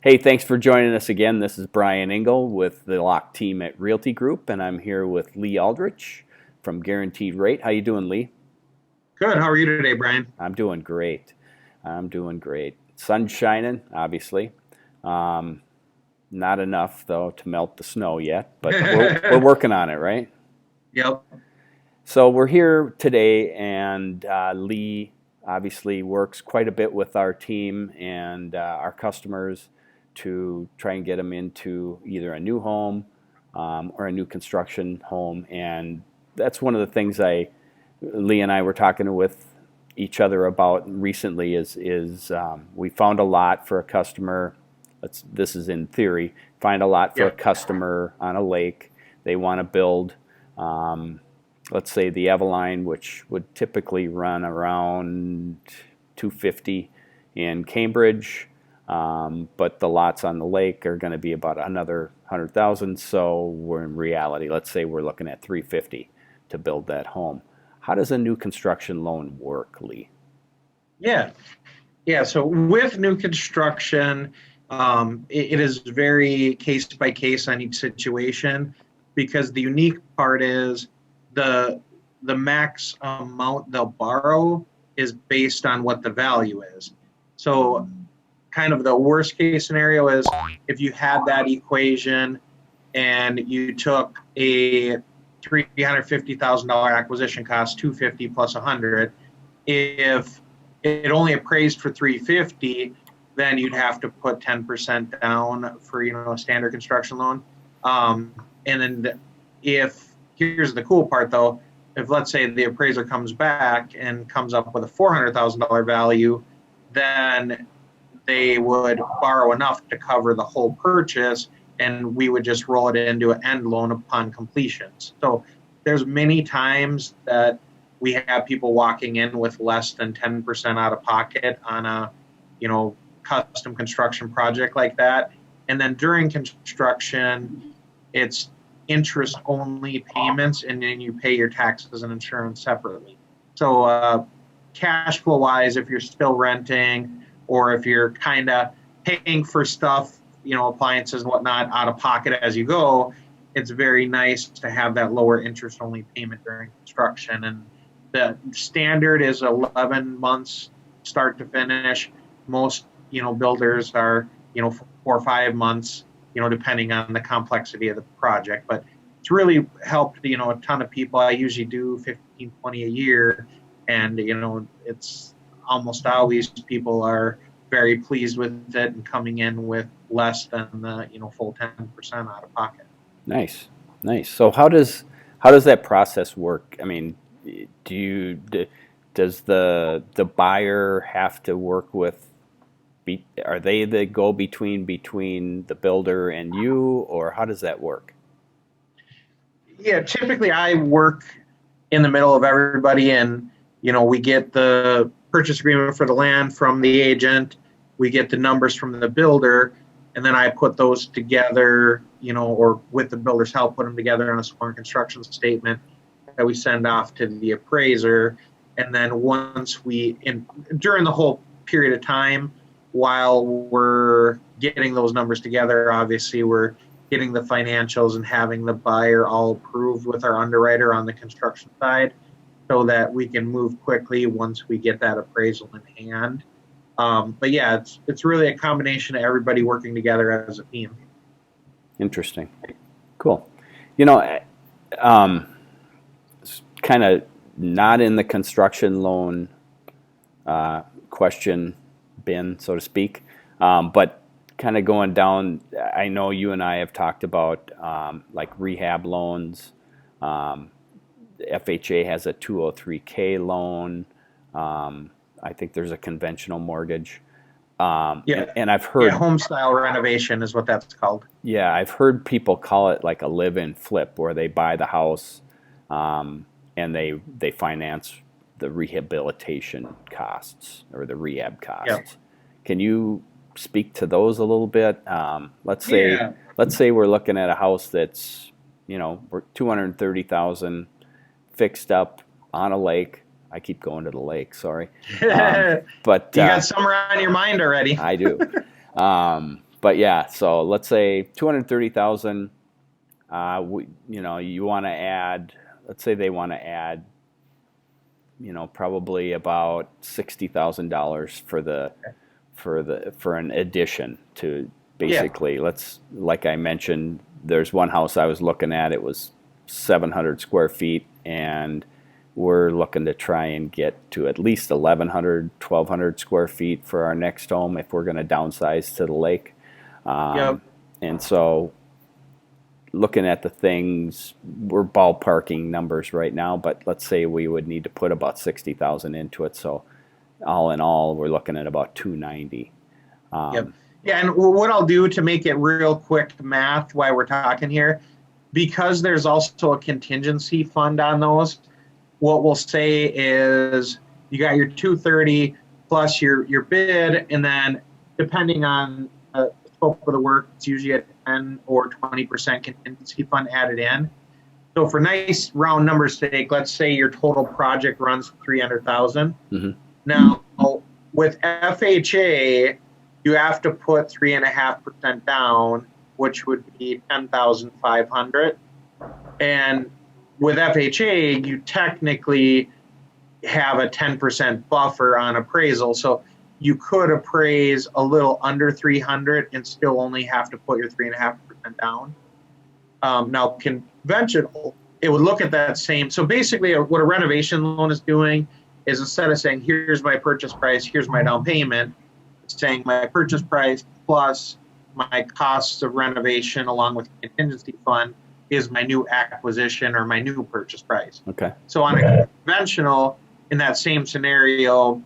Hey, thanks for joining us again. This is Brian Engel with the Lock team at Realty Group, and I'm here with Lee Aldrich from Guaranteed Rate. How you doing, Lee? Good. How are you today, Brian? I'm doing great. I'm doing great. Sun's shining, obviously. Um, Not enough though to melt the snow yet, but we're working on it, right? Yep. So we're here today, and Lee obviously works quite a bit with our team and our customers to try and get them into either a new home or a new construction home. And that's one of the things Lee and I were talking with each other about recently is we found a lot for a customer. This is in theory. Find a lot for a Yep. customer on a lake. They want to build. Let's say the Eveline, which would typically run around 250 in Cambridge, but the lots on the lake are going to be about another 100,000. So we're in reality, let's say we're looking at 350 to build that home. How does a new construction loan work, Lee? Yeah. Yeah. So with new construction, it is very case by case on each situation because the unique part is the the max amount they'll borrow is based on what the value is. So kind of the worst case scenario is if you had that equation and you took a $350,000 acquisition cost, 250 plus 100. If it only appraised for 350, then you'd have to put 10% down for a standard construction loan. And then if here's the cool part though, if let's say the appraiser comes back and comes up with a $400,000 value, then they would borrow enough to cover the whole purchase, and we would just roll it into an end loan upon completion. So there's many times that we have people walking in with less than 10% out of pocket on a, custom construction project like that. And then during construction, it's interest only payments, and then you pay your taxes and insurance separately. So cash flow wise, if you're still renting or if you're kind of paying for stuff, appliances and whatnot out of pocket as you go, it's very nice to have that lower interest only payment during construction. And the standard is 11 months start to finish. Most, builders are, 4 or 5 months, depending on the complexity of the project. But it's really helped, a ton of people. I usually do 15, 20 a year. And, it's almost always people are very pleased with it and coming in with less than the, full 10% out of pocket. Nice, nice. So how does that process work? I mean, does the buyer have to work with? Are they the go between the builder and you, or how does that work? Yeah, typically I work in the middle of everybody, and we get the purchase agreement for the land from the agent, we get the numbers from the builder, and then I put those together, or with the builder's help, put them together on a sworn construction statement that we send off to the appraiser. And then during the whole period of time while we're getting those numbers together, obviously we're getting the financials and having the buyer all approved with our underwriter on the construction side so that we can move quickly once we get that appraisal in hand. But yeah, it's really a combination of everybody working together as a team. Interesting. Cool. You know, it's kind of not in the construction loan question bin, so to speak, but kind of going down. I know you and I have talked about like rehab loans. FHA has a 203K loan. I think there's a conventional mortgage. Yeah. And I've Yeah, heard, home style renovation is what that's called. yeah, I've heard people call it like a live-in flip, where they buy the house and they finance the rehabilitation costs or the rehab Yeah. costs. Can you speak to those a little bit? Let's say Yeah. let's say we're looking at a house that's we're 230,000 fixed up on a lake. I keep going to the lake, sorry. You But got somewhere on your mind already. I do. But yeah, so let's say 230,000. You want to add. Let's say they want to add, probably about $60,000 for an addition to basically. Yeah. Like I mentioned, there's one house I was looking at. It was 700 square feet, and we're looking to try and get to at least 1,100, 1,200 square feet for our next home if we're going to downsize to the lake. Yep. And so looking at the things, we're ballparking numbers right now, but let's say we would need to put about 60,000 into it. So all in all, we're looking at about 290. Yep. Yeah, and what I'll do to make it real quick math while we're talking here, because there's also a contingency fund on those, what we'll say is you got your 230 plus your bid, and then depending on the scope of the work, it's usually a 10 or 20% contingency fund added in. So for nice round numbers sake, let's say your total project runs 300,000. Mm-hmm. Now with FHA, you have to put 3.5% down, which would be 10,500. And with FHA, you technically have a 10% buffer on appraisal. So you could appraise a little under 300 and still only have to put your 3.5% down. Now, conventional, it would look at that same. So basically, what a renovation loan is doing is instead of saying, here's my purchase price, here's my down payment, it's saying my purchase price plus my costs of renovation along with contingency fund is my new acquisition or my new purchase price. Okay. So on a conventional, in that same scenario,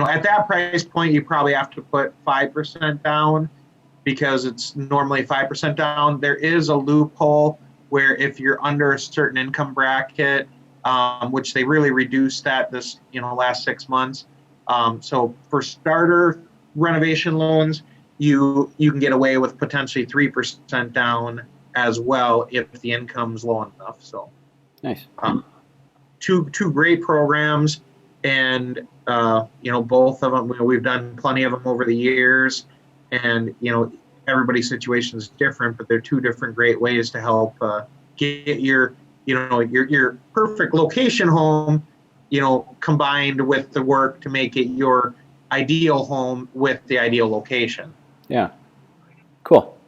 at that price point, you probably have to put 5% down because it's normally 5% down. There is a loophole where if you're under a certain income bracket, which they really reduced that this last 6 months. So for starter renovation loans, you can get away with potentially 3% down as well if the income's low enough. So nice. Two great programs, and both of them. We've done plenty of them over the years, and everybody's situation is different, but they're two different great ways to help get your perfect location home, combined with the work to make it your ideal home with the ideal location. Yeah. Cool.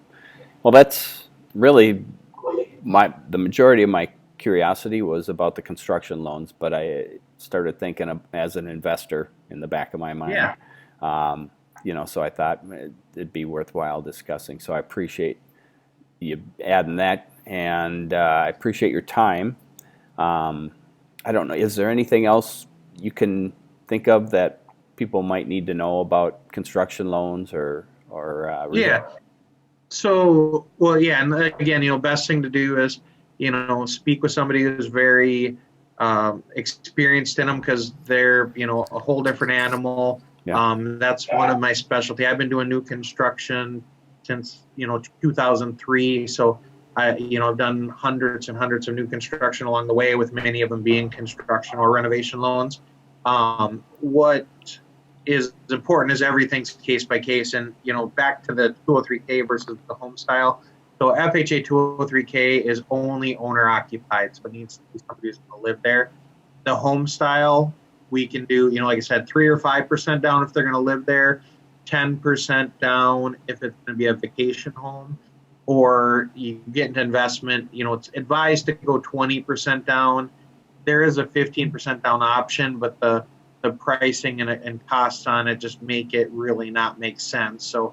Well, that's really the majority of my curiosity was about the construction loans, but I started thinking of, as an investor in the back of my mind. Yeah. So I thought it'd be worthwhile discussing. So I appreciate you adding that, and I appreciate your time. I don't know, is there anything else you can think of that people might need to know about construction loans or yeah. So, well, yeah, and again, best thing to do is, speak with somebody who's very experienced in them, because they're, a whole different animal. Yeah. That's one of my specialty. I've been doing new construction since, 2003. So I've done hundreds and hundreds of new construction along the way, with many of them being construction or renovation loans. What is important is everything's case by case, and back to the 203K versus the home style. So FHA 203K is only owner occupied, so it needs to be somebody who's going to live there. The home style, we can do, like I said, 3 or 5% down if they're going to live there, 10% down if it's going to be a vacation home, or you get into investment. It's advised to go 20% down. There is a 15% down option, but the pricing and costs on it just make it really not make sense. So,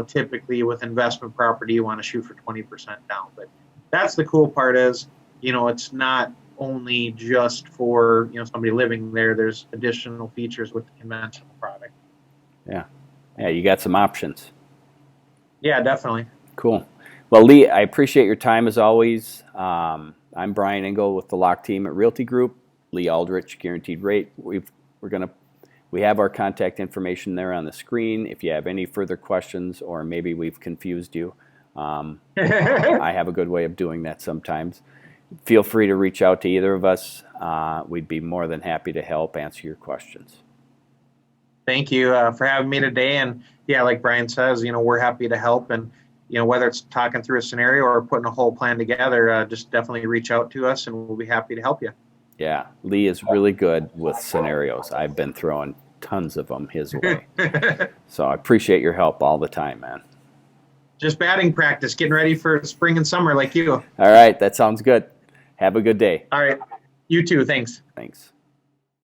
typically with investment property, you want to shoot for 20% down. But that's the cool part is, it's not only just for, somebody living there. There's additional features with the conventional product. Yeah. Yeah, you got some options. Yeah, definitely. Cool. Well, Lee, I appreciate your time as always. I'm Brian Engel with the Lock Team at Realty Group. Lee Aldrich, Guaranteed Rate. We have our contact information there on the screen. If you have any further questions, or maybe we've confused you, I have a good way of doing that sometimes. Feel free to reach out to either of us. We'd be more than happy to help answer your questions. Thank you for having me today. And yeah, like Brian says, we're happy to help. And, whether it's talking through a scenario or putting a whole plan together, just definitely reach out to us and we'll be happy to help you. Yeah, Lee is really good with scenarios. I've been throwing tons of them his way. So I appreciate your help all the time, man. Just batting practice, getting ready for spring and summer like you. All right, that sounds good. Have a good day. All right. You too. Thanks. Thanks.